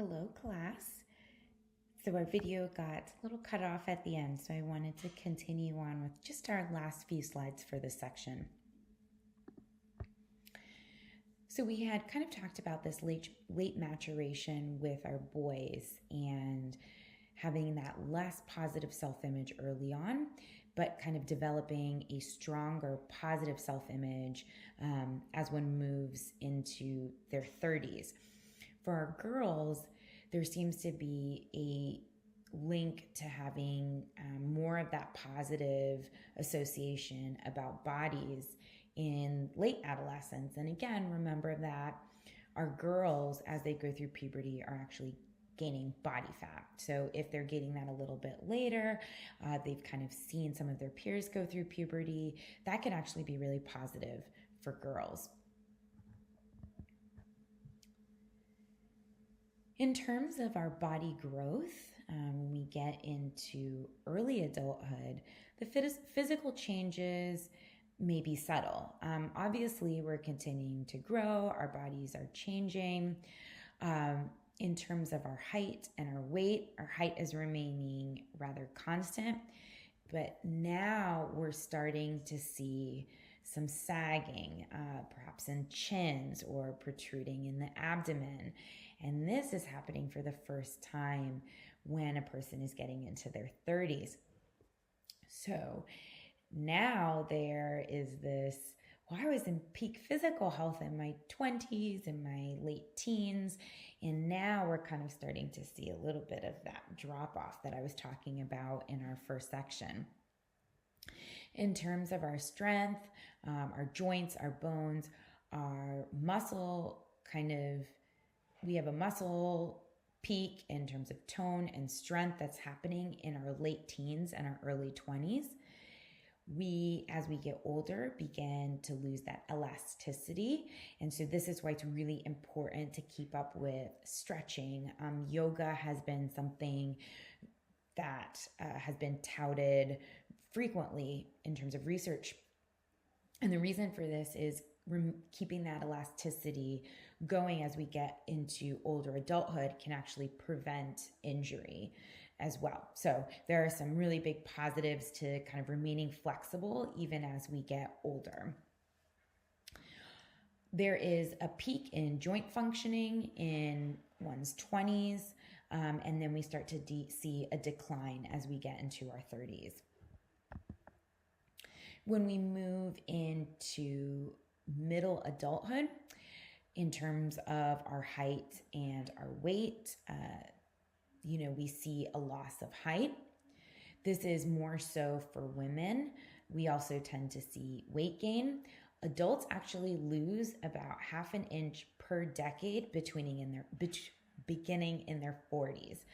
Hello, class. So our video got a little cut off at the end, so I wanted to continue on with just our last few slides for this section. So we had kind of talked about this late maturation with our boys and having that less positive self-image early on, but kind of developing a stronger positive self-image as one moves into their 30s. For our girls, there seems to be a link to having more of that positive association about bodies in late adolescence. And again, remember that our girls, as they go through puberty, are actually gaining body fat. So if they're getting that a little bit later, they've kind of seen some of their peers go through puberty, that can actually be really positive for girls. In terms of our body growth, when we get into early adulthood, the physical changes may be subtle. Obviously, we're continuing to grow, our bodies are changing. In terms of our height and our weight, our height is remaining rather constant, but now we're starting to see some sagging, perhaps in chins or protruding in the abdomen. And this is happening for the first time when a person is getting into their 30s. So now there is this, well, I was in peak physical health in my 20s and my late teens, and now we're kind of starting to see a little bit of that drop off that I was talking about in our first section. In terms of our strength, our joints, our bones, our muscle we have a muscle peak in terms of tone and strength that's happening in our late teens and our early 20s. As we get older, begin to lose that elasticity. And so this is why it's really important to keep up with stretching. Yoga has been something that has been touted frequently in terms of research. And the reason for this is keeping that elasticity going as we get into older adulthood can actually prevent injury as well. So there are some really big positives to kind of remaining flexible even as we get older. There is a peak in joint functioning in one's 20s, and then we start to see a decline as we get into our 30s. When we move into middle adulthood, in terms of our height and our weight, we see a loss of height. This is more so for women. We also tend to see weight gain. Adults actually lose about 1/2 inch per decade beginning in their 40s.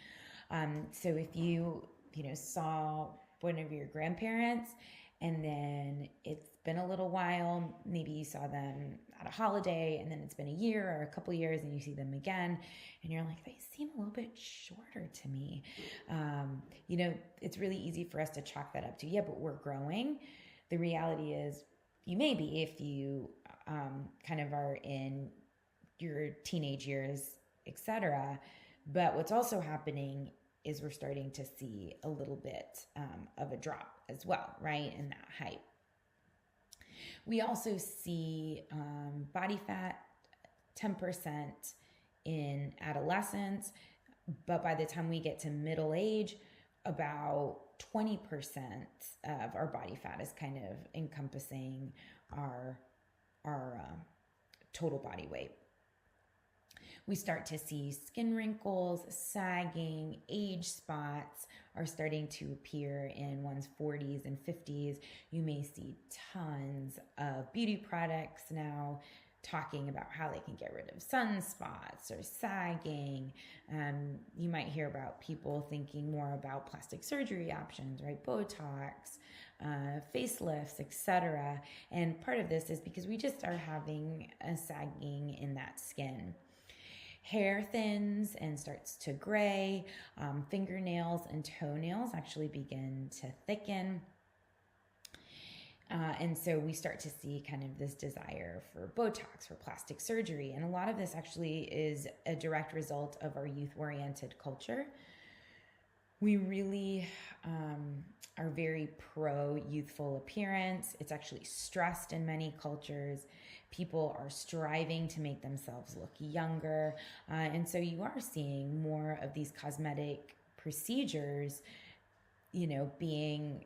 So if you saw one of your grandparents and then it's been a little while, maybe you saw them at a holiday and then it's been a year or a couple years and you see them again and you're like, they seem a little bit shorter to me. It's really easy for us to chalk that up to, yeah, but we're growing. The reality is you may be if you kind of are in your teenage years, etc. But what's also happening is we're starting to see a little bit of a drop as well, right, in that height. We also see body fat 10% in adolescence, but by the time we get to middle age, about 20% of our body fat is kind of encompassing our total body weight. We start to see skin wrinkles, sagging, age spots are starting to appear in one's 40s and 50s. You may see tons of beauty products now talking about how they can get rid of sunspots or sagging. You might hear about people thinking more about plastic surgery options, right? Botox, facelifts, etc. And part of this is because we just are having a sagging in that skin. Hair thins and starts to gray. Fingernails and toenails actually begin to thicken. And so we start to see kind of this desire for Botox, for plastic surgery. And a lot of this actually is a direct result of our youth-oriented culture. We really are very pro-youthful appearance. It's actually stressed in many cultures. People are striving to make themselves look younger. And so you are seeing more of these cosmetic procedures, being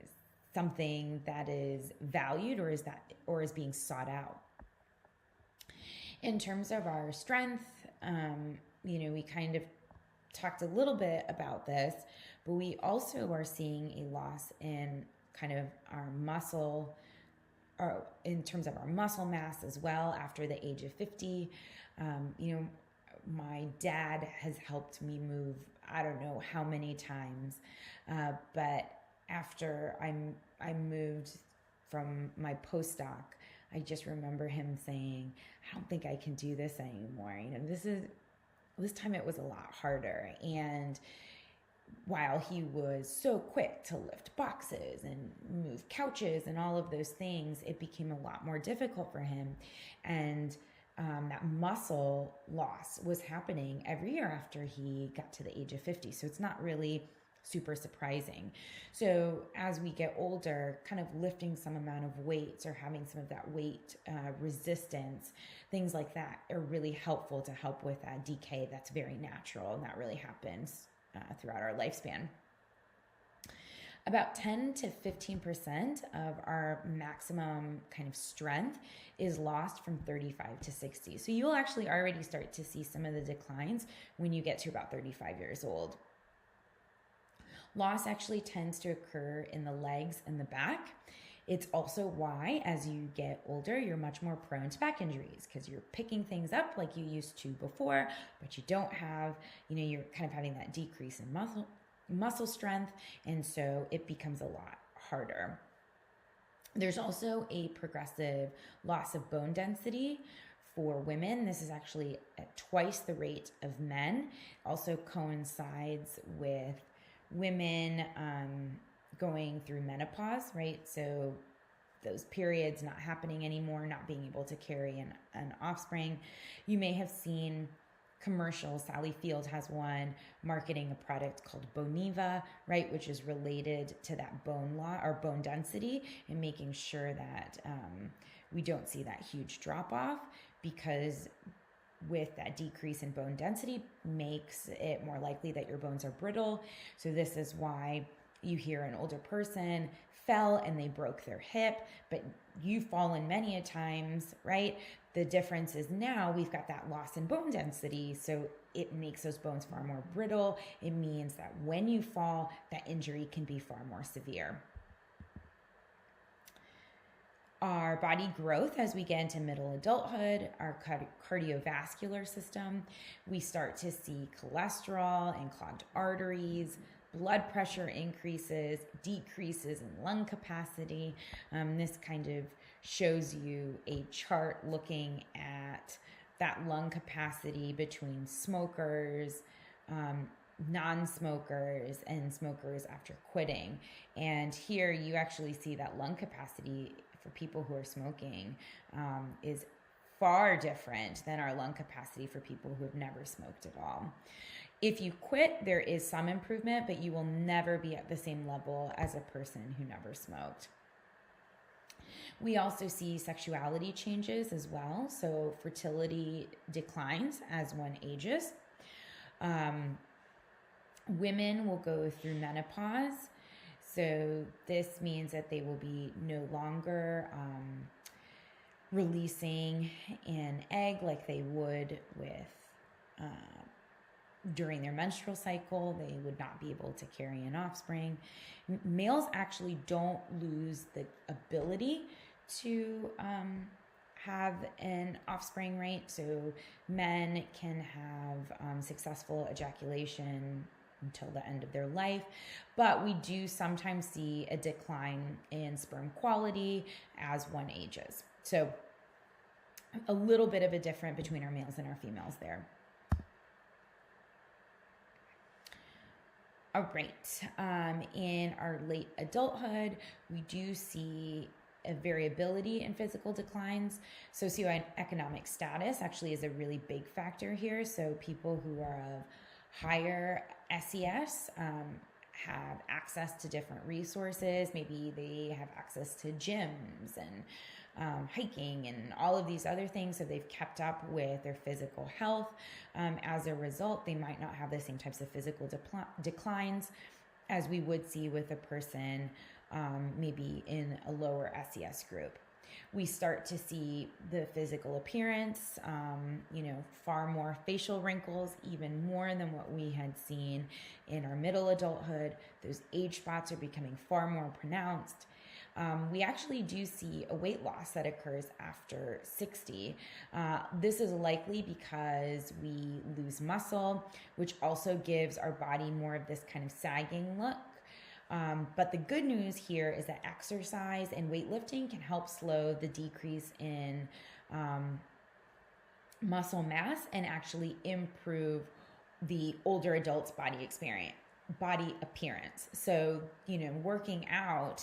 something that is valued or is being sought out. In terms of our strength, we kind of talked a little bit about this, but we also are seeing a loss in kind of our muscle, or in terms of our muscle mass as well after the age of 50. My dad has helped me move, I don't know how many times, but after I moved from my postdoc, I just remember him saying, I don't think I can do this anymore. This time it was a lot harder. And while he was so quick to lift boxes and move couches and all of those things, it became a lot more difficult for him. And that muscle loss was happening every year after he got to the age of 50. So it's not really super surprising. So as we get older, kind of lifting some amount of weights or having some of that weight resistance, things like that are really helpful to help with that decay that's very natural, and that really happens throughout our lifespan. About 10 to 15% of our maximum kind of strength is lost from 35 to 60. So you will actually already start to see some of the declines when you get to about 35 years old. Loss actually tends to occur in the legs and the back. It's also why, as you get older, you're much more prone to back injuries because you're picking things up like you used to before, but you don't have, you're kind of having that decrease in muscle strength, and so it becomes a lot harder. There's also a progressive loss of bone density for women. This is actually at twice the rate of men. Also coincides with women going through menopause, right? So those periods not happening anymore, not being able to carry an offspring. You may have seen commercials. Sally Field has one marketing a product called Boniva, right, which is related to that bone loss or bone density, and making sure that we don't see that huge drop off, because with that decrease in bone density makes it more likely that your bones are brittle. So this is why you hear an older person fell and they broke their hip, but you've fallen many a times, right? The difference is now we've got that loss in bone density, so it makes those bones far more brittle. It means that when you fall, that injury can be far more severe. Our body growth as we get into middle adulthood, our cardiovascular system, we start to see cholesterol and clogged arteries, blood pressure increases, decreases in lung capacity. This kind of shows you a chart looking at that lung capacity between smokers, non-smokers, and smokers after quitting. And here you actually see that lung capacity for people who are smoking is far different than our lung capacity for people who have never smoked at all. If you quit, there is some improvement, but you will never be at the same level as a person who never smoked. We also see sexuality changes as well. So fertility declines as one ages. Women will go through menopause. So this means that they will be no longer releasing an egg like they would with during their menstrual cycle. They would not be able to carry an offspring. Males actually don't lose the ability to have an offspring, right? So men can have successful ejaculation until the end of their life, but we do sometimes see a decline in sperm quality as one ages. So a little bit of a difference between our males and our females there. All right, in our late adulthood, we do see a variability in physical declines. Socioeconomic status actually is a really big factor here. So people who are of higher SES have access to different resources. Maybe they have access to gyms and hiking and all of these other things, so they've kept up with their physical health. As a result, they might not have the same types of physical declines as we would see with a person maybe in a lower SES group. We start to see the physical appearance, far more facial wrinkles, even more than what we had seen in our middle adulthood. Those age spots are becoming far more pronounced. We actually do see a weight loss that occurs after 60. This is likely because we lose muscle, which also gives our body more of this kind of sagging look. But the good news here is that exercise and weightlifting can help slow the decrease in muscle mass and actually improve the older adult's body appearance. So, working out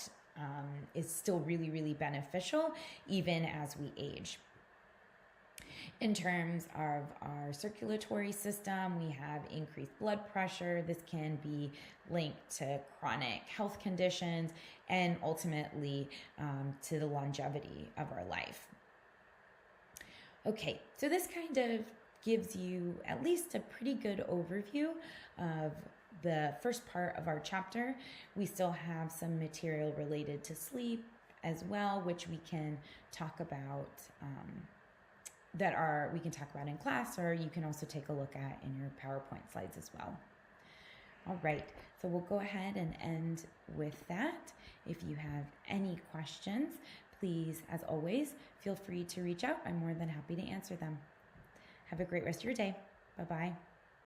is still really, really beneficial even as we age. In terms of our circulatory system, we have increased blood pressure. This can be linked to chronic health conditions and ultimately to the longevity of our life. Okay, so this kind of gives you at least a pretty good overview of the first part of our chapter. We still have some material related to sleep as well, which we can talk about in class, or you can also take a look at in your PowerPoint slides as well. All right, so we'll go ahead and end with that. If you have any questions, please, as always, feel free to reach out. I'm more than happy to answer them. Have a great rest of your day. Bye-bye.